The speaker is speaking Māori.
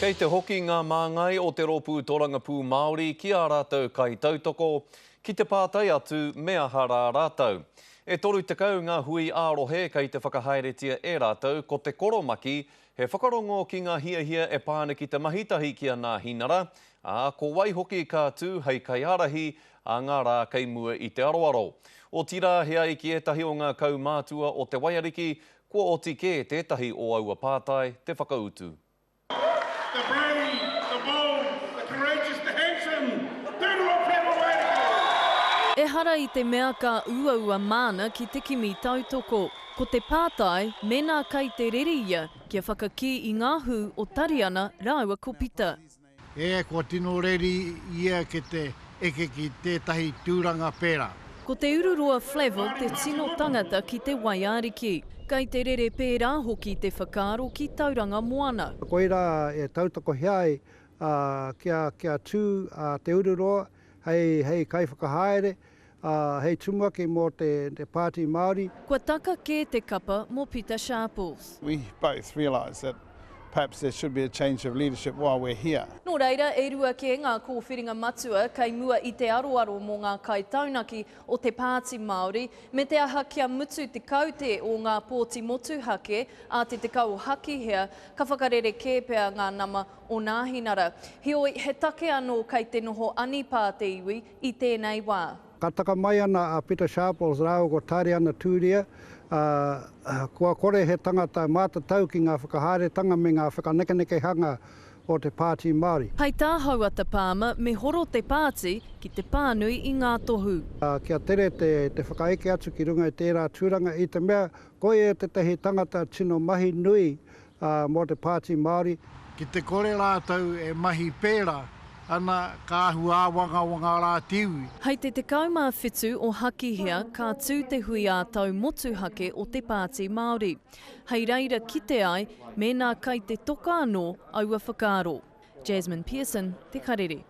Kei te hoki ngā māngai o te ropu Torangapū Māori ki a rātou kai tautoko, ki te pātai atu mea hara rātou. E toru te kau ngā hui ārohe kei te whakahaeretia e rātou, ko te koromaki, he whakarongo ki ngā hiahia e pāne ki te mahitahi ki a ngā hinara, ko wai hoki ka tū hei kai arahi a ngā rā kei mua i te aroaro. O tira hea i ki etahi o ngā kau mātua o te waiariki, kua oti ke tētahi o aua pātai te whakautu. The brave, the bold, the courageous, the handsome, Tūrua Waiariki! E hara i te mea ka uaua mana ki te kimi tautoko. Ko te pātai, mēnā kai te rereia kia whakaki i ngā hu o Tariana Rāua Kopita. Ko tino reri ia ke te eke ki tētahi tūranga pērā. Ko te ururoa Flavel te tino tangata ki te Waiariki. Kei te rere pērā hoki te whakaaro ki Tauranga Moana. Koira e tautoko heai kia tū te ururoa, hei kai whakahaere, hei tumuaki mō te Pāti Māori. Kua taka ke te kapa mō Peter Sharples. We both realise that perhaps there should be a change of leadership while we're here. Nō reira, e rua ke ngā kōwhiringa matua kei mua i te aroaro mō ngā kai taunaki o te Pāti Māori, me te aha kia mutu te kaute o ngā pōti motu hake a te kau haki hea, ka whakarere ke pea ngā nama o ngā hinara. Hioi, he take anō kei te noho anipā te iwi i tēnei wā. Ka taka mai ana a Peter Sharples rāu ko Tariana Tūria, kua kore he tangata mātatau ki ngā whakahaeretanga me ngā whakanekaneke hanga o te Pāti Māori. Hei tā hauata pāma me horo te pāti ki te pānui i ngā tohu. Kia tere te whakaeke atu ki runga i tērā tūranga i te mea, koe e te tehi tangata tino mahi nui mō te Pāti Māori. Ki te kore rātou e mahi pērā, ana ka hua wanga rā tiwi. Hei te kaumā whitu o haki hea, ka tū te hui a tau motu hake o te Pāti Māori. Hei reira ki te ai, mēnā kai te toka anō aua whakaaro. Jasmine Pearson, Te Karere.